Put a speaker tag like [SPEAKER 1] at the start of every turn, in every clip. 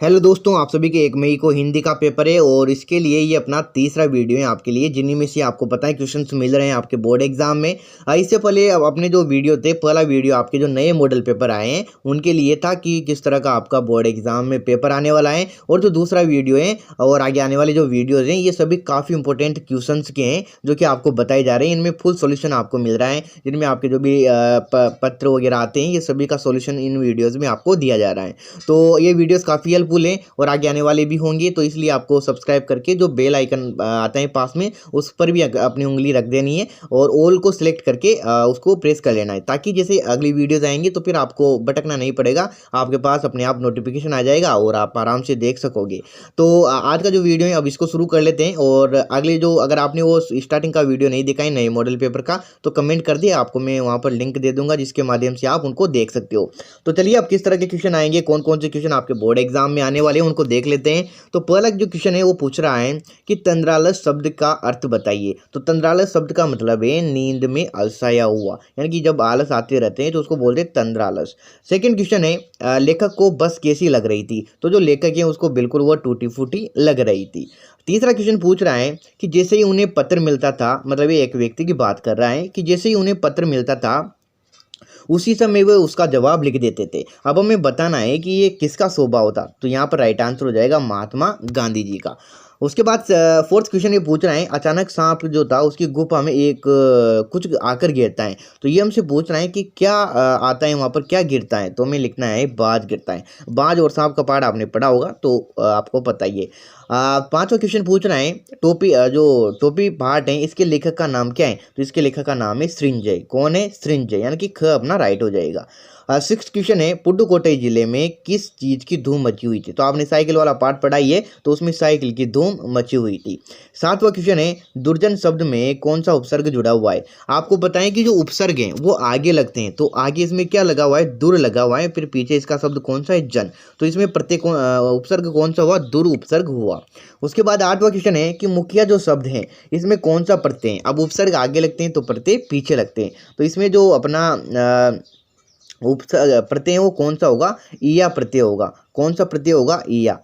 [SPEAKER 1] Hello दोस्तों, आप सभी के 1 मई को हिंदी का पेपर है और इसके लिए ये अपना तीसरा वीडियो है आपके लिए, जिन्हीं में से आपको पता है क्वेश्चंस मिल रहे हैं आपके बोर्ड एग्जाम में। इससे पहले अब अपने जो वीडियो थे, पहला वीडियो आपके जो नए मॉडल पेपर आए हैं उनके लिए था कि किस तरह का आपका बोर्ड एग्जाम में पेपर आने वाला है। और जो दूसरा वीडियो है और आगे आने वाले जो वीडियोज़ हैं ये सभी काफ़ी इंपॉर्टेंट क्वेश्चन के हैं जो कि आपको बताए जा रहे हैं। इनमें फुल सोल्यूशन आपको मिल रहा है, जिनमें आपके जो भी पत्र वगैरह आते हैं ये सभी का सोल्यूशन इन वीडियोज़ में आपको दिया जा रहा है। तो ये वीडियोज़ काफ़ी हेल्पफुल हैं और आगे आने वाले भी होंगे, तो इसलिए आपको सब्सक्राइब करके जो बेल आइकन आता है पास में उस पर भी अपनी उंगली रख देनी है और ऑल को सिलेक्ट करके उसको प्रेस कर लेना है, ताकि जैसे अगली वीडियोस आएंगी तो फिर आपको भटकना नहीं पड़ेगा, आपके पास अपने आप नोटिफिकेशन आ जाएगा और आप आराम से देख सकोगे। तो आज का जो वीडियो है अब इसको शुरू कर लेते हैं। और अगले जो अगर आपने वो स्टार्टिंग का वीडियो नहीं देखा है नए मॉडल पेपर का, तो कमेंट कर दिए, आपको मैं वहाँ पर लिंक दे दूंगा जिसके माध्यम से आप उनको देख सकते हो। तो चलिए अब किस तरह के क्वेश्चन आएंगे, कौन कौन से क्वेश्चन आपके बोर्ड एग्जाम में आने वाले हैं उनको देख लेते हैं। तो पहला जो क्वेश्चन है वो पूछ रहा है कि तंद्रालस शब्द का अर्थ बताइए। तो तंद्रालस शब्द का मतलब है नींद में अलसाया हुआ, यानी कि जब आलस आते रहते हैं तो उसको बोलते हैं तंद्रालस। सेकंड क्वेश्चन है लेखक को बस कैसी लग रही थी। तो जो लेखक है उसको बिल्कुल वो टूटी फूटी लग रही थी। तीसरा क्वेश्चन पूछ रहा है कि जैसे ही उन्हें पत्र मिलता था, मतलब ये एक व्यक्ति की बात कर रहा है कि जैसे ही उन्हें पत्र मिलता था उसी समय वे उसका जवाब लिख देते थे। अब हमें बताना है कि ये किसका स्वभाव था। तो यहाँ पर राइट आंसर हो जाएगा महात्मा गांधी जी का। उसके बाद फोर्थ क्वेश्चन ये पूछ रहे हैं अचानक सांप जो था उसकी गुफा में एक कुछ आकर गिरता है। तो ये हमसे पूछ रहे हैं कि क्या आता है वहाँ पर, क्या गिरता है। तो हमें लिखना है बाज गिरता है। बाज और सांप का पाठ आपने पढ़ा होगा तो आपको पता ही है। पांचवा क्वेश्चन पूछ रहे हैं टोपी जो टोपी पाठ है इसके लेखक का नाम क्या है। तो इसके लेखक का नाम है सृंजय। कौन है? सृंजय, यानी कि ख अपना राइट हो जाएगा। सिक्स क्वेश्चन है पुडुकोट्टई जिले में किस चीज़ की धूम मची हुई थी। तो आपने साइकिल वाला पार्ट पढ़ा ही है, तो उसमें साइकिल की धूम मची हुई थी। सातवां क्वेश्चन है दुर्जन शब्द में कौन सा उपसर्ग जुड़ा हुआ है। आपको बताएं कि जो उपसर्ग हैं वो आगे लगते हैं, तो आगे इसमें क्या लगा हुआ है? दुर लगा हुआ है। फिर पीछे इसका शब्द कौन सा है? जन। तो इसमें प्रत्येक उपसर्ग कौन सा हुआ? दुर उपसर्ग हुआ। उसके बाद आठवां क्वेश्चन है कि मुखिया जो शब्द है इसमें कौन सा प्रत्यय है। अब उपसर्ग आगे लगते हैं तो प्रत्यय पीछे लगते हैं, तो इसमें जो अपना उपसर्ग प्रत्यय वो कौन सा होगा? ईया प्रत्यय होगा। कौन सा प्रत्यय होगा? ईया।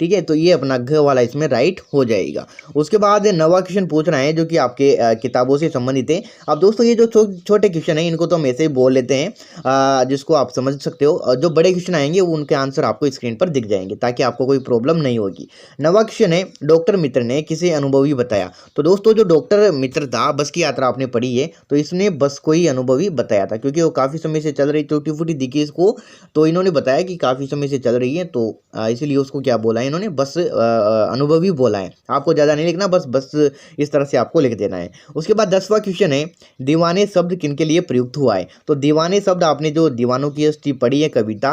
[SPEAKER 1] ठीक है, तो ये अपना घ वाला इसमें राइट हो जाएगा। उसके बाद नवा क्वेश्चन पूछ रहे हैं जो कि आपके किताबों से संबंधित है। अब दोस्तों ये जो छोटे क्वेश्चन हैं इनको तो हम ऐसे ही बोल लेते हैं, जिसको आप समझ सकते हो। और जो बड़े क्वेश्चन आएंगे वो उनके आंसर आपको स्क्रीन पर दिख जाएंगे, ताकि आपको कोई प्रॉब्लम नहीं होगी। नवा क्वेश्चन है डॉक्टर मित्र ने किसे अनुभवी बताया। तो दोस्तों जो डॉक्टर मित्र था, बस की यात्रा आपने पढ़ी है, तो इसने बस को ही अनुभवी बताया था, क्योंकि वो काफ़ी समय से चल रही टूटी फूटी दिखी इसको, तो इन्होंने बताया कि काफ़ी समय से चल रही है, तो इसीलिए उसको क्या बोला है इन्होंने? बस अनुभवी बोला है। आपको ज़्यादा नहीं लिखना, बस इस तरह से आपको लिख देना है। उसके बाद 10वां क्वेश्चन है दीवाने शब्द किनके लिए प्रयुक्त हुआ है। तो दीवाने शब्द आपने जो दीवानों की हस्ती पढ़ी है कविता,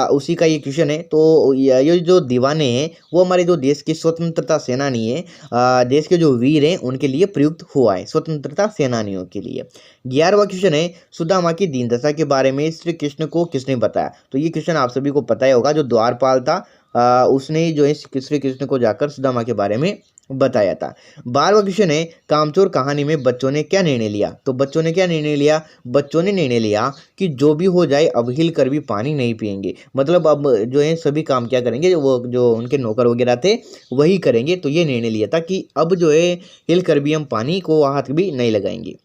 [SPEAKER 1] उसी का ये क्वेश्चन है। तो ये जो दीवाने हैं वो हमारे जो देश के स्वतंत्रता सेनानी है, देश के जो वीर हैं उनके लिए प्रयुक्त हुआ है, स्वतंत्रता सेनानियों के लिए। 11वां क्वेश्चन है सुदामा की दीन दशा के बारे में श्री कृष्ण को किसने बताया। तो ये क्वेश्चन आप सभी को पता ही होगा, जो द्वारपाल था उसने जो है श्री कृष्ण को जाकर सुदामा के बारे में बताया था। 12वां क्वेश्चन है कामचोर कहानी में बच्चों ने क्या निर्णय लिया। तो बच्चों ने क्या निर्णय लिया? बच्चों ने निर्णय लिया कि जो भी हो जाए अब हिल कर भी पानी नहीं पिएंगे। मतलब अब जो है सभी काम क्या करेंगे, वो जो उनके नौकर वगैरह थे वही करेंगे। तो ये निर्णय लिया था कि अब जो है हिल कर भी हम पानी को हाथ भी नहीं लगाएंगे।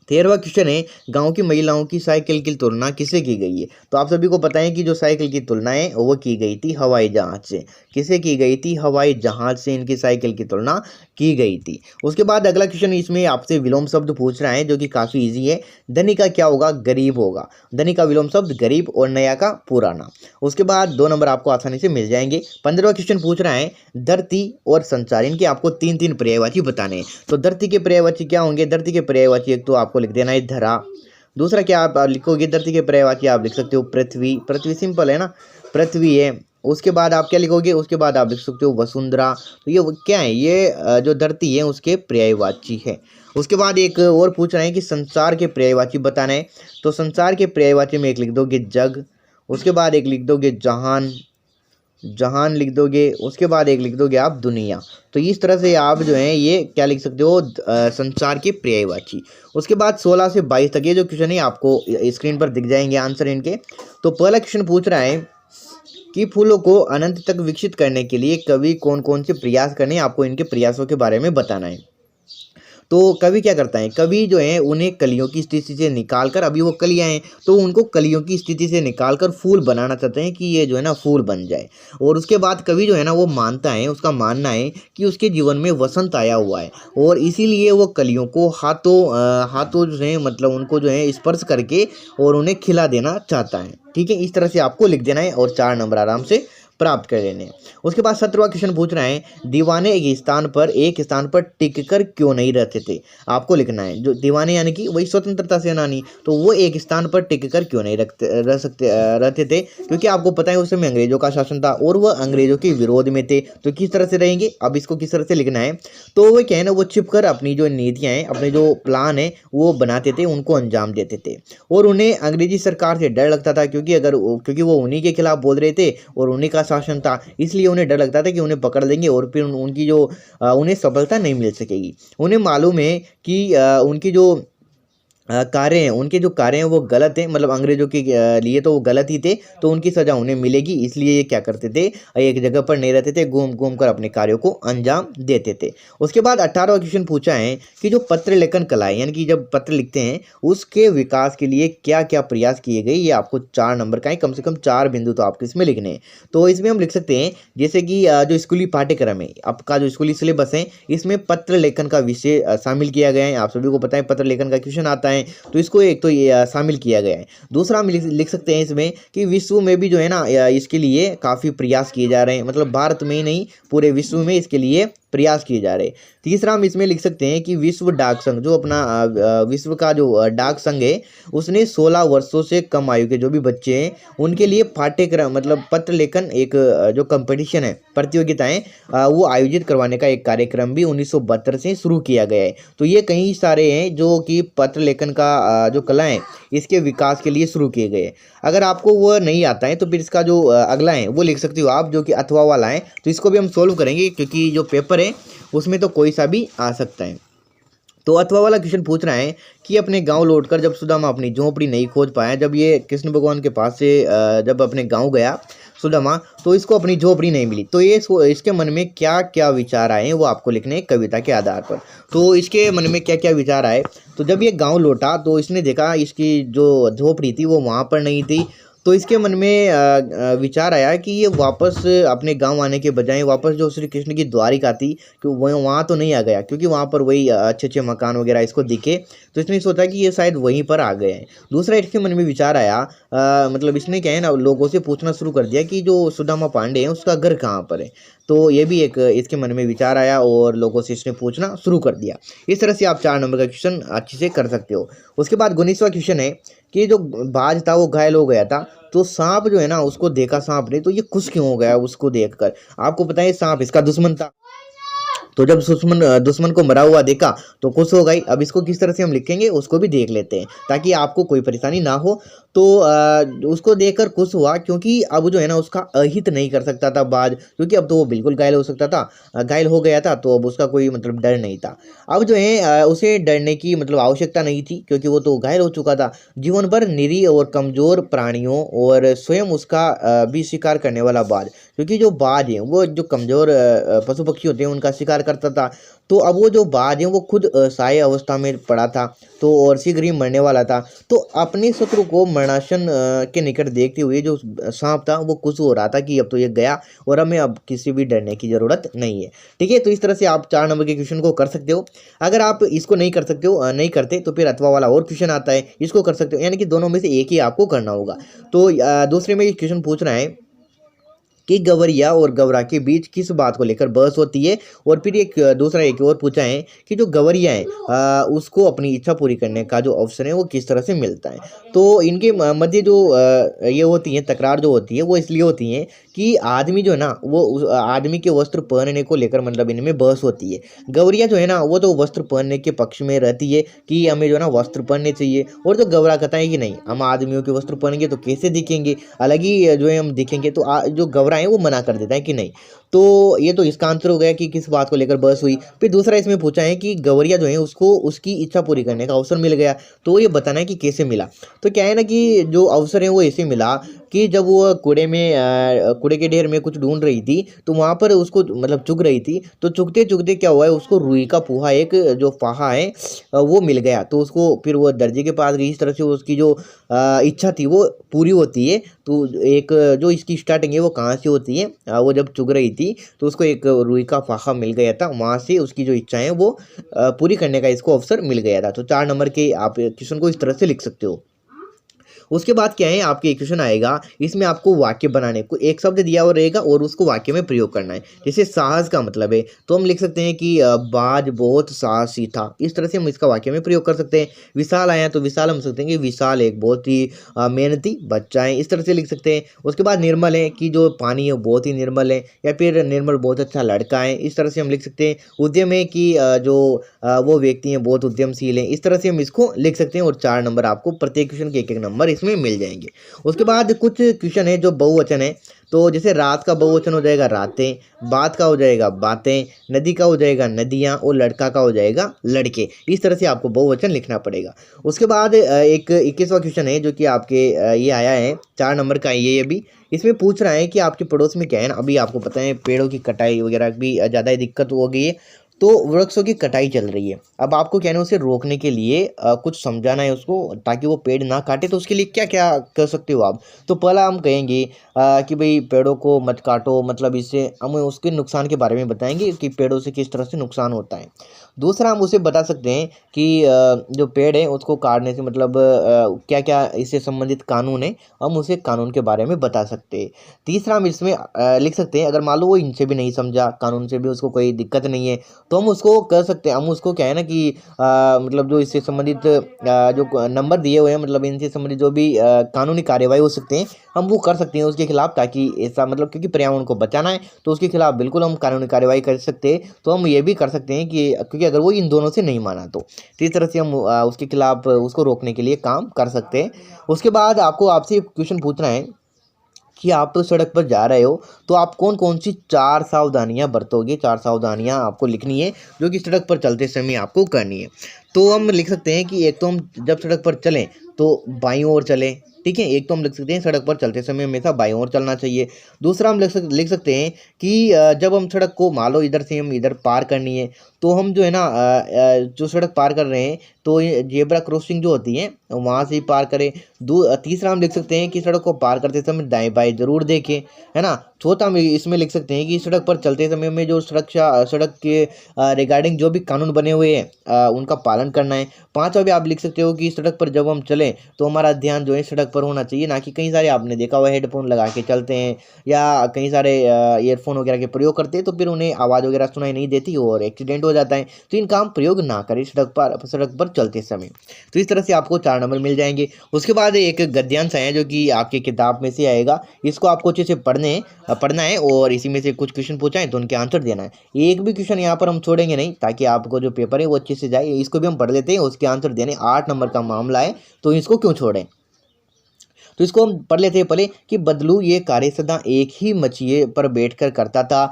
[SPEAKER 1] 13वां क्वेश्चन है गांव की महिलाओं की साइकिल की तुलना किससे की गई है। तो आप सभी को पता है कि जो साइकिल की तुलना है वो की गई थी हवाई जहाज से। किससे की गई थी? हवाई जहाज से इनकी साइकिल की तुलना की गई थी। उसके बाद अगला क्वेश्चन इसमें आपसे विलोम शब्द पूछ रहा है जो कि काफ़ी इजी है। धनी का क्या होगा? गरीब होगा। धनी का विलोम शब्द गरीब और नया का पुराना। उसके बाद 2 नंबर आपको आसानी से मिल जाएंगे। 15वां क्वेश्चन पूछ रहा है धरती और संसार, इनके आपको 3 पर्यायवाची बताने हैं। तो धरती के पर्यायवाची क्या होंगे? धरती के पर्यायवाची एक तो आपको लिख देना है धरा। दूसरा क्या आप लिखोगे? धरती के पर्यायवाची आप लिख सकते हो पृथ्वी। पृथ्वी सिंपल है ना, पृथ्वी है। उसके बाद आप क्या लिखोगे? उसके बाद आप लिख सकते हो वसुंधरा। तो ये क्या है? ये जो धरती है उसके पर्यायवाची है। उसके बाद एक और पूछ रहे हैं कि संसार के पर्यायवाची बताना है। तो संसार के पर्यायवाची में एक लिख दोगे जग, उसके बाद एक लिख दोगे जहान, जहान लिख दोगे, उसके बाद एक लिख दोगे आप दुनिया। तो इस तरह से आप जो है ये क्या लिख सकते हो? संसार के पर्यायवाची। उसके बाद 16 से 22 तक ये जो क्वेश्चन है आपको स्क्रीन पर दिख जाएंगे आंसर इनके। तो पहला क्वेश्चन पूछ रहा है कि फूलों को अनंत तक विकसित करने के लिए कवि कौन कौन से प्रयास करने हैं, आपको इनके प्रयासों के बारे में बताना है। तो कवि क्या करता है, कवि जो है उन्हें कलियों की स्थिति से निकाल कर, अभी वो कलियां हैं तो उनको कलियों की स्थिति से निकाल कर फूल बनाना चाहते हैं कि ये जो है ना फूल बन जाए। और उसके बाद कवि जो है ना वो मानता है, उसका मानना है कि उसके जीवन में वसंत आया हुआ है और इसीलिए वो कलियों को हाथों जो है मतलब उनको जो है स्पर्श करके और उन्हें खिला देना चाहता है। ठीक है, इस तरह से आपको लिख देना है और 4 नंबर आराम से प्राप्त कर लेने हैं। उसके बाद 17वां क्वेश्चन पूछ रहे हैं, दीवाने एक स्थान पर टिककर क्यों नहीं रहते थे। आपको लिखना है जो दीवाने यानी कि वही स्वतंत्रता सेनानी, तो वो एक स्थान पर टिककर क्यों नहीं रहते थे, क्योंकि आपको पता है उस समय अंग्रेजों का शासन था और वह अंग्रेजों के विरोध में थे। तो किस तरह से रहेंगे, अब इसको किस तरह से लिखना है, तो वो क्या है ना वो छिपकर अपनी जो नीतियां हैं, अपने जो प्लान है वो बनाते थे, उनको अंजाम देते थे। और उन्हें अंग्रेजी सरकार से डर लगता था, क्योंकि वो उन्हीं के खिलाफ बोल रहे थे और उन्हीं का शासन था, इसलिए उन्हें डर लगता था कि उन्हें पकड़ लेंगे और फिर उनकी जो उन्हें सफलता नहीं मिल सकेगी। उन्हें मालूम है कि उनकी जो कार्य हैं, उनके जो कार्य हैं वो गलत हैं, मतलब अंग्रेजों के लिए तो वो गलत ही थे, तो उनकी सज़ा उन्हें मिलेगी, इसलिए ये क्या करते थे, एक जगह पर नहीं रहते थे, घूम घूम कर अपने कार्यों को अंजाम देते थे। उसके बाद 18वां क्वेश्चन पूछा है कि जो पत्र लेखन कला है, यानी कि जब पत्र लिखते हैं उसके विकास के लिए क्या क्या प्रयास किए गए, ये आपको 4 नंबर का है, कम से कम 4 बिंदु तो आपको इसमें लिखने हैं। तो इसमें हम लिख सकते हैं जैसे कि जो स्कूली पाठ्यक्रम है, आपका जो स्कूली सिलेबस है, इसमें पत्र लेखन का विषय शामिल किया गया है। आप सभी को पता है पत्र लेखन का क्वेश्चन आता है, तो इसको एक तो ये शामिल किया गया है। दूसरा हम लिख सकते हैं इसमें कि विश्व में भी जो है ना इसके लिए काफ़ी प्रयास किए जा रहे हैं, मतलब भारत में ही नहीं पूरे विश्व में इसके लिए प्रयास किए जा रहे हैं। तीसरा हम इसमें लिख सकते हैं कि विश्व डाक संघ, जो अपना विश्व का जो डाक संघ है, उसने 16 वर्षों से कम आयु के जो भी बच्चे हैं उनके लिए पाठ्यक्रम मतलब पत्र लेखन एक जो कंपटीशन है, प्रतियोगिताएं वो आयोजित करवाने का एक कार्यक्रम भी 1972 से शुरू किया गया है। तो ये कई सारे हैं जो कि पत्र लेखन का जो कला है इसके विकास के लिए शुरू किए गए। अगर आपको वो नहीं आता है तो फिर इसका जो अगला है वो लिख सकते हो आप, जो कि अथवा वाला है, तो इसको भी हम सोल्व करेंगे क्योंकि जो पेपर है उसमें तो कोई सा भी आ सकता है। तो अथवा वाला क्वेश्चन पूछ रहा है कि अपने गांव लौटकर जब सुदामा अपनी झोंपड़ी नहीं खोज पाया, जब ये कृष्ण भगवान के पास से जब अपने गांव गया सुदामा, तो इसको अपनी झोपड़ी नहीं मिली, तो ये इसके मन में क्या क्या विचार आए वो आपको लिखने हैं कविता के आधार पर। तो इसके मन में क्या क्या विचार आए, तो जब ये गांव लौटा तो इसने देखा इसकी जो झोपड़ी थी वो वहाँ पर नहीं थी, तो इसके मन में विचार आया कि ये वापस अपने गांव आने के बजाय वापस जो श्री कृष्ण की द्वारिका थी कि वहाँ तो नहीं आ गया, क्योंकि वहाँ पर वही अच्छे अच्छे मकान वगैरह इसको दिखे, तो इसने सोचा कि ये शायद वहीं पर आ गए हैं। दूसरा इसके मन में विचार आया, मतलब इसने क्या है ना लोगों से पूछना शुरू कर दिया कि जो सुदामा पांडे हैं उसका घर कहाँ पर है, तो ये भी एक इसके मन में विचार आया और लोगों से इसने पूछना शुरू कर दिया। इस तरह से आप 4 नंबर का क्वेश्चन अच्छे से कर सकते हो। उसके बाद 19वां क्वेश्चन है कि जो बाज था वो घायल हो गया था, तो सांप जो है ना उसको देखा सांप ने, तो ये खुश क्यों हो गया उसको देखकर। आपको पता है सांप इसका दुश्मन था, तो जब दुश्मन को मरा हुआ देखा तो खुश हो गई। अब इसको किस तरह से हम लिखेंगे उसको भी देख लेते हैं ताकि आपको कोई परेशानी ना हो। तो उसको देखकर खुश हुआ क्योंकि अब जो है ना उसका अहित नहीं कर सकता था बाज, क्योंकि अब तो वो बिल्कुल घायल हो सकता था, घायल हो गया था, तो अब उसका कोई मतलब डर नहीं था। अब जो है उसे डरने की मतलब आवश्यकता नहीं थी क्योंकि वो तो घायल हो चुका था। जीवन भर निरीह और कमज़ोर प्राणियों और स्वयं उसका भी शिकार करने वाला बाज, क्योंकि जो बाज है वो जो कमज़ोर पशु पक्षी होते हैं उनका शिकार करता था, तो अब वो जो बाज है वो खुद असहाय अवस्था में पड़ा था, तो और शीघ्र ही मरने वाला था। तो अपने शत्रु को मरणासन के निकट देखते हुए जो सांप था वो खुश हो रहा था कि अब तो ये गया और हमें अब किसी भी डरने की ज़रूरत नहीं है। ठीक है, तो इस तरह से आप 4 नंबर के क्वेश्चन को कर सकते हो। अगर आप इसको नहीं कर सकते हो नहीं करते तो फिर अथवा वाला और क्वेश्चन आता है, इसको कर सकते हो, यानी कि दोनों में से एक ही आपको करना होगा। तो दूसरे में ये क्वेश्चन पूछ रहा है कि गवरिया और गवरा के बीच किस बात को लेकर बहस होती है, और फिर एक और पूछा है कि जो गवरिया है उसको अपनी इच्छा पूरी करने का जो अवसर है वो किस तरह से मिलता है। तो इनके मध्य जो ये होती है तकरार जो होती है वो इसलिए होती है कि आदमी जो है ना वो आदमी के वस्त्र पहनने को लेकर मतलब इनमें बहस होती है। गवरिया जो है ना वो तो वस्त्र पहनने के पक्ष में रहती है कि हमें जो है ना वस्त्र पहनने चाहिए, और जो गवरा कहता है कि नहीं हम आदमियों के वस्त्र पहनेंगे तो कैसे दिखेंगे, अलग ही जो है हम दिखेंगे, तो जो गवरा है वो मना कर देता है कि नहीं। तो ये तो इसका आंसर हो गया कि किस बात को लेकर बहस हुई। फिर दूसरा इसमें पूछा है कि गौरिया जो है उसको उसकी इच्छा पूरी करने का अवसर मिल गया, तो ये बताना है कि कैसे मिला। तो क्या है ना कि जो अवसर है वो ऐसे मिला कि जब वो कूड़े के ढेर में कुछ ढूंढ रही थी, तो वहाँ पर उसको मतलब चुग रही थी, तो चुगते चुगते क्या हुआ है, उसको रुई का फूहा, एक जो फाहा है वो मिल गया। तो उसको फिर वो दर्जी के पास गई, इस तरह से उसकी जो इच्छा थी वो पूरी होती है। तो एक जो इसकी स्टार्टिंग है वो कहाँ से होती है, वो जब चुग रही थी तो उसको एक रुई का फाहा मिल गया था, वहाँ से उसकी जो इच्छा है वो पूरी करने का इसको अवसर मिल गया था। तो 4 नंबर के आप क्वेश्चन को इस तरह से लिख सकते हो। उसके बाद क्या है, आपके इक्वेशन आएगा, इसमें आपको वाक्य बनाने को एक शब्द दिया हुआ रहेगा और उसको वाक्य में प्रयोग करना है। जैसे साहस का मतलब है, तो हम लिख सकते हैं कि बाज बहुत साहसी था, इस तरह से हम इसका वाक्य में प्रयोग कर सकते हैं। विशाल आया तो विशाल हम सकते हैं कि विशाल एक बहुत ही मेहनती बच्चा है, इस तरह से लिख सकते हैं। उसके बाद निर्मल है कि जो पानी है वो बहुत ही निर्मल है, या फिर निर्मल बहुत अच्छा लड़का है, इस तरह से हम लिख सकते हैं। उद्यम है कि वो व्यक्ति हैं बहुत उद्यमशील है, इस तरह से हम इसको लिख सकते हैं। और 4 नंबर आपको प्रत्येक क्वेश्चन के एक नंबर इसमें मिल जाएंगे। उसके बाद कुछ क्वेश्चन है जो बहुवचन है, तो जैसे रात का बहुवचन हो जाएगा रातें, बात का हो जाएगा बातें, नदी का हो जाएगा नदियाँ, और लड़का का हो जाएगा लड़के। इस तरह से आपको बहुवचन लिखना पड़ेगा। उसके बाद एक 21वां क्वेश्चन है जो कि आपके ये आया है 4 नंबर का, ये भी इसमें पूछ रहा है कि आपके पड़ोस में क्या है ना, अभी आपको पता है पेड़ों की कटाई वगैरह भी ज़्यादा दिक्कत हो गई है, तो वृक्षों की कटाई चल रही है। अब आपको क्या है ना उसे रोकने के लिए कुछ समझाना है उसको, ताकि वो पेड़ ना काटे। तो उसके लिए क्या क्या कर सकते हो आप। तो पहला हम कहेंगे कि भाई पेड़ों को मत काटो, मतलब इससे हम उसके नुकसान के बारे में बताएंगे कि पेड़ों से किस तरह से नुकसान होता है। दूसरा हम उसे बता सकते हैं कि जो पेड़ है उसको काटने से मतलब क्या क्या इससे संबंधित कानून है, हम उसे कानून के बारे में बता सकते हैं। तीसरा हम इसमें लिख सकते हैं, अगर मान लो वो इनसे भी नहीं समझा, कानून से भी उसको कोई दिक्कत नहीं है, तो हम उसको कर सकते हैं। हम उसको क्या है ना कि मतलब जो इससे संबंधित जो नंबर दिए हुए हैं, मतलब इनसे संबंधित जो भी कानूनी कार्यवाही हो सकते हैं हम वो कर सकते हैं उसके खिलाफ, ताकि ऐसा मतलब क्योंकि पर्यावरण को बचाना है तो उसके खिलाफ बिल्कुल हम कानूनी कार्यवाही कर सकते हैं। तो हम ये भी कर सकते हैं कि क्योंकि अगर वो इन दोनों से नहीं माना तो इस तरह से हम उसके खिलाफ उसको रोकने के लिए काम कर सकते हैं। उसके बाद आपसे क्वेश्चन पूछना है कि आप तो सड़क पर जा रहे हो, तो आप कौन कौन सी 4 सावधानियां बरतोगे। 4 सावधानियां आपको लिखनी है जो कि सड़क पर चलते समय आपको करनी है। तो हम लिख सकते हैं कि एक तो हम जब सड़क पर चलें तो बाईं ओर चलें, ठीक है। एक तो हम लिख सकते हैं सड़क पर चलते समय हमेशा बाईं ओर चलना चाहिए। दूसरा हम लिख सकते हैं कि जब हम सड़क को मान लो इधर से हम इधर पार करनी है, तो हम जो है ना जो सड़क पार कर रहे हैं तो ये जेब्रा क्रॉसिंग जो होती है वहाँ से ही पार करें। तीसरा हम लिख सकते हैं कि सड़क को पार करते समय दाएं बाएं जरूर देखें, है ना। चौथा हम इसमें लिख सकते हैं कि सड़क पर चलते समय में जो सड़क के रिगार्डिंग जो भी कानून बने हुए हैं उनका पालन करना है। पांचवा भी आप लिख सकते हो कि सड़क पर जब हम चलें तो हमारा ध्यान जो है सड़क पर होना चाहिए, ना कि कई सारे आपने देखा हुआ हेडफोन लगा के चलते हैं या कई सारे ईयरफोन वगैरह के प्रयोग करते हैं, तो फिर उन्हें आवाज़ वगैरह सुनाई नहीं देती और एक्सीडेंट हो जाता है। तो इनका हम प्रयोग ना करें सड़क पर चलते समय। तो इस तरह से आपको 4 नंबर मिल जाएंगे। उसके बाद एक गद्यांश है जो कि आपके किताब में से आएगा, इसको आपको अच्छे से पढ़ना है और इसी में से कुछ क्वेश्चन पूछा है तो उनके आंसर देना है। एक भी क्वेश्चन यहाँ पर हम छोड़ेंगे नहीं, ताकि आपको जो पेपर है वो अच्छे से जाए। इसको भी हम पढ़ लेते हैं, उसके आंसर देने 8 नंबर का मामला है, तो इसको क्यों छोड़ें। तो इसको हम पढ़ लेते हैं पहले कि बदलू ये कार्य सदा एक ही मचिए पर बैठकर करता था,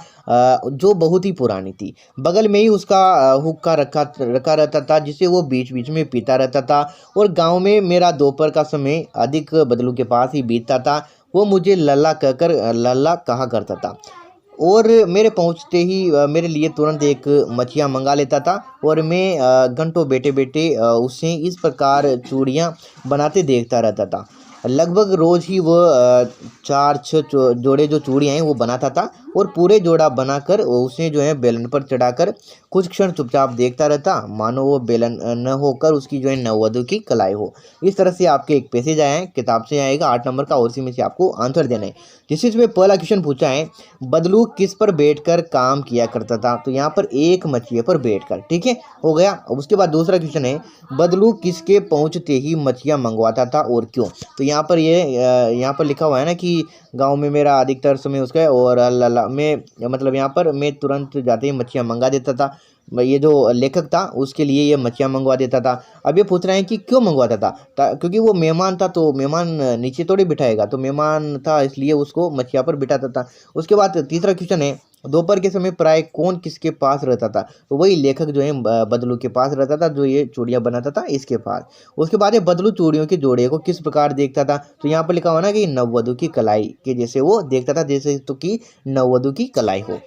[SPEAKER 1] जो बहुत ही पुरानी थी। बगल में ही उसका हुक्का रखा रहता था, जिसे वो बीच बीच में पीता रहता था। और गांव में मेरा दोपहर का समय अधिक बदलू के पास ही बीतता था। वो मुझे लल्ला कहा करता था और मेरे पहुंचते ही मेरे लिए तुरंत एक मछिया मंगा लेता था। और मैं घंटों बैठे बैठे उसे इस प्रकार चूड़ियाँ बनाते देखता रहता था। लगभग रोज ही वह 4-6 जोड़े जो चूड़ियाँ हैं वो बनाता था और पूरे जोड़ा बनाकर उसे जो है बेलन पर चढ़ाकर कुछ क्षण चुपचाप देखता रहता, मानो वो बेलन न होकर उसकी जो है नववधु की कलाई हो। इस तरह से आपके एक पैसेज आया है, किताब से आएगा 8 नंबर का, और इसी में से आपको आंसर देना है। जिस इसमें पहला क्वेश्चन पूछा है, बदलू किस पर बैठकर काम किया करता था। तो यहाँ पर एक मछिए पर बैठकर, ठीक है, हो गया। उसके बाद दूसरा क्वेश्चन है, बदलू किसके पहुंचते ही मछियाँ मंगवाता था और क्यों। तो यहाँ पर यहाँ पर लिखा हुआ है ना कि गांव में मेरा अधिकतर समय उसका है और मैं मतलब यहाँ पर मैं तुरंत जाते ही मच्छियाँ मंगा देता था। ये जो लेखक था उसके लिए ये मच्छियाँ मंगवा देता था। अब ये पूछ रहे हैं कि क्यों मंगवाता था, क्योंकि वो मेहमान था, तो मेहमान नीचे थोड़ी बिठाएगा, तो मेहमान था इसलिए उसको मच्छियाँ पर बिठाता था। उसके बाद तीसरा क्वेश्चन है, दोपहर के समय प्राय कौन किसके पास रहता था? तो वही लेखक जो है बदलू के पास रहता था, जो ये चूड़ियाँ बनाता था इसके पास। उसके बाद है बदलू चूड़ियों के जोड़े को किस प्रकार देखता था? तो यहाँ पर लिखा हुआ ना कि नववधु की कलाई के जैसे वो देखता था, जैसे तो कि नववधु की कलाई हो।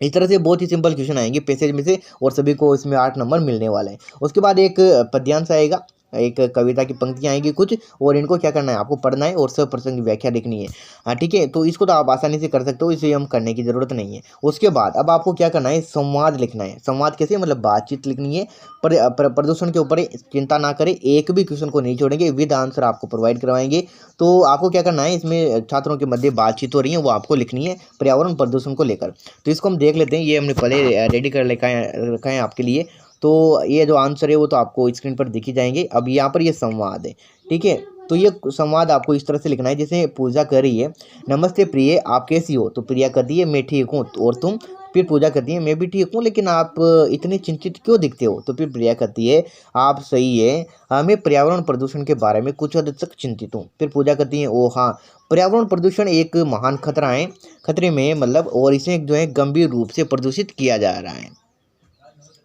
[SPEAKER 1] इस तरह से बहुत ही सिंपल क्वेश्चन आएंगे पैसेज में से, और सभी को इसमें 8 नंबर मिलने वाले हैं। उसके बाद एक पद्यांश आएगा, एक कविता की पंक्तियाँ आएंगी कुछ, और इनको क्या करना है, आपको पढ़ना है और सब प्रसंग की व्याख्या लिखनी है। हाँ ठीक है, तो इसको तो आप आसानी से कर सकते हो, इसे हम करने की जरूरत नहीं है। उसके बाद अब आपको क्या करना है, संवाद लिखना है। संवाद कैसे, मतलब बातचीत लिखनी है। प्रदूषण के ऊपर चिंता ना करें, एक भी क्वेश्चन को नहीं छोड़ेंगे, विद आंसर आपको प्रोवाइड करवाएंगे। तो आपको क्या करना है, इसमें छात्रों के मध्य बातचीत हो रही है वो आपको लिखनी है पर्यावरण प्रदूषण को लेकर। तो इसको हम देख लेते हैं, ये हमने पहले रेडी कर रखा है आपके लिए। तो ये जो आंसर है वो तो आपको स्क्रीन पर दिख ही जाएंगे। अब यहाँ पर ये संवाद है, ठीक है। तो ये संवाद आपको इस तरह से लिखना है, जैसे पूजा कर रही है, नमस्ते प्रिय आप कैसी हो? तो प्रिया कहती है मैं ठीक हूँ, और तुम? फिर पूजा कहती है मैं भी ठीक हूँ, लेकिन आप इतने चिंतित क्यों दिखते हो? तो फिर प्रिया कहती है आप सही है, मैं पर्यावरण प्रदूषण के बारे में कुछ हद तक चिंतित हूँ। फिर पूजा कहती है ओ हाँ, पर्यावरण प्रदूषण एक महान खतरा है, खतरे में मतलब, और इसे जो है गंभीर रूप से प्रदूषित किया जा रहा है।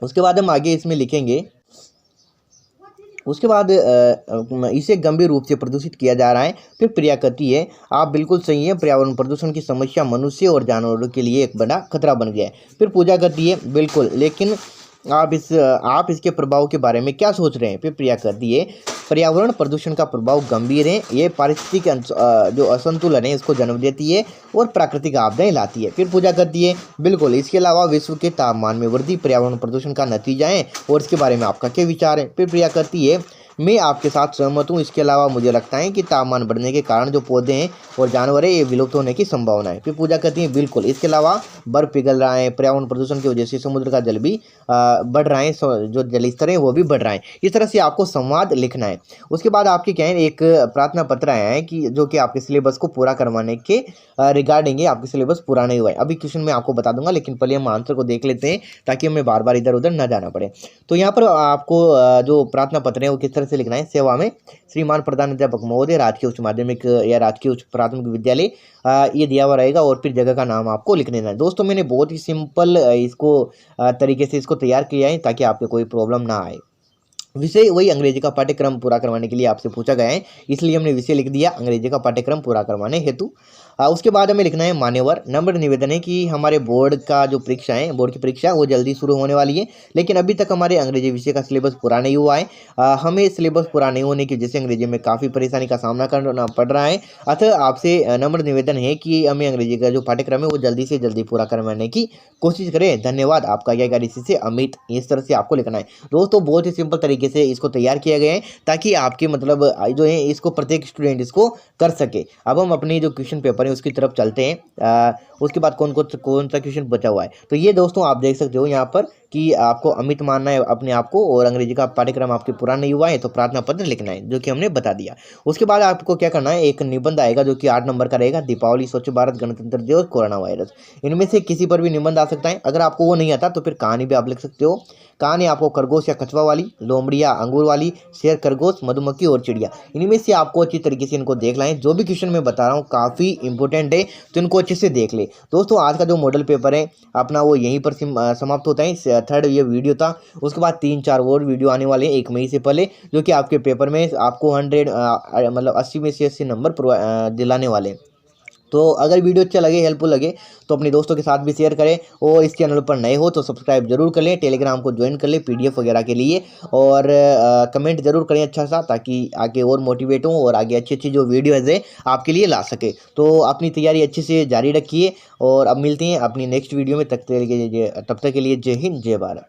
[SPEAKER 1] उसके बाद हम आगे इसमें लिखेंगे, उसके बाद इसे गंभीर रूप से प्रदूषित किया जा रहा है। फिर प्रिया कहती है आप बिल्कुल सही है, पर्यावरण प्रदूषण की समस्या मनुष्य और जानवरों के लिए एक बड़ा खतरा बन गया है। फिर पूजा कहती है बिल्कुल, लेकिन आप इसके प्रभाव के बारे में क्या सोच रहे हैं? फिर प्रिया कहती है पर्यावरण प्रदूषण का प्रभाव गंभीर है, ये पारिस्थितिक जो असंतुलन है इसको जन्म देती है और प्राकृतिक आपदाएं लाती है। फिर पूजा करती है बिल्कुल, इसके अलावा विश्व के तापमान में वृद्धि पर्यावरण प्रदूषण का नतीजा है, और इसके बारे में आपका क्या विचार है? फिर प्रिया कहती है मैं आपके साथ सहमत हूँ, इसके अलावा मुझे लगता है कि तापमान बढ़ने के कारण जो पौधे हैं और जानवर है ये विलुप्त होने की संभावना है। फिर पूजा कहती है बिल्कुल, इसके अलावा बर्फ पिघल रहा है, पर्यावरण प्रदूषण की वजह से समुद्र का जल भी बढ़ रहा है, जो जल स्तर है वो भी बढ़ रहा है। इस तरह से आपको संवाद लिखना है। उसके बाद आपके क्या है, एक प्रार्थना पत्र आया है कि जो कि आपके सिलेबस को पूरा करवाने के रिगार्डिंग है, आपके सिलेबस पूरा नहीं हुआ है। अभी क्वेश्चन मैं आपको बता दूंगा, लेकिन पहले हम आंसर को देख लेते हैं ताकि हमें बार बार इधर उधर न जाना पड़े। तो यहाँ पर आपको जो प्रार्थना पत्र है वो किस तरह से लिखना है, सेवा में श्रीमान प्रधान अध्यापक महोदय, राजकीय उच्च माध्यमिक या राजकीय उच्च प्राथमिक विद्यालय, ये दिया हुआ रहेगा, और फिर जगह का नाम आपको लिख देना है। दोस्तों मैंने बहुत ही सिंपल इसको तरीके से इसको तैयार किया है ताकि आपको कोई प्रॉब्लम ना आए। विषय वही अंग्रेजी का पाठ्यक्रम पूरा करवाने के लिए आपसे पूछा गया है, इसलिए हमने विषय लिख दिया अंग्रेजी का पाठ्यक्रम पूरा करवाने हेतु। उसके बाद हमें लिखना है मान्यवर, नम्र निवेदन है कि हमारे बोर्ड का जो परीक्षा है, बोर्ड की परीक्षा वो जल्दी शुरू होने वाली है, लेकिन अभी तक हमारे अंग्रेजी विषय का सिलेबस पूरा नहीं हुआ है। हमें सिलेबस पूरा नहीं होने की वजह से अंग्रेजी में काफ़ी परेशानी का सामना करना पड़ रहा है। अतः आपसे नम्र निवेदन है कि हमें अंग्रेजी का जो पाठ्यक्रम है वो जल्दी से जल्दी पूरा करवाने की कोशिश करें। धन्यवाद, आपका क्या इसी से अमित। इस तरह से आपको लिखना है दोस्तों, बहुत ही सिंपल तरीके से इसको तैयार किया गया है ताकि आपके मतलब जो है इसको प्रत्येक स्टूडेंट इसको कर सके। अब हम अपनी जो क्वेश्चन पेपर है उसकी तरफ चलते हैं। उसके बाद कौन सा क्वेश्चन बचा हुआ है, तो ये दोस्तों आप देख सकते हो यहाँ पर कि आपको अमित मानना है अपने आप को, और अंग्रेजी का पाठ्यक्रम आपके पूरा नहीं हुआ है तो प्रार्थना पत्र लिखना है, जो कि हमने बता दिया। उसके बाद आपको क्या करना है, एक निबंध आएगा जो कि 8 नंबर का रहेगा, दीपावली, स्वच्छ भारत, गणतंत्र दिवस, कोरोना वायरस। इनमें से किसी पर भी निबंध आ सकता है। अगर आपको वो नहीं आता तो फिर कहानी भी आप लिख सकते हो। कहानी आपको खरगोश या कछुआ वाली, लोमड़ी या अंगूर वाली, शेर, खरगोश, मधुमक्खी और चिड़िया, इनमें से आपको अच्छी तरीके से इनको देख लें। जो भी क्वेश्चन मैं बता रहा हूँ काफ़ी इंपॉर्टेंट है, तो इनको अच्छे से देख ले। दोस्तों आज का जो मॉडल पेपर है अपना वो यहीं पर समाप्त होता है। थर्ड ये वीडियो था, उसके बाद 3-4 और वीडियो आने वाले हैं 1 मई से पहले, जो कि आपके पेपर में आपको 100 मतलब 80 में से 80 नंबर दिलाने वाले हैं। तो अगर वीडियो अच्छा लगे, हेल्पफुल लगे, तो अपने दोस्तों के साथ भी शेयर करें, और इस चैनल पर नए हो तो सब्सक्राइब जरूर कर लें, टेलीग्राम को ज्वाइन कर लें पीडीएफ वगैरह के लिए, और कमेंट जरूर करें अच्छा सा, ताकि आगे और मोटिवेट हों और आगे अच्छी अच्छी जो वीडियोज़ है आपके लिए ला सके। तो अपनी तैयारी अच्छे से जारी रखिए, और अब मिलते हैं अपनी नेक्स्ट वीडियो में। तब तक के लिए जय हिंद, जय भारत।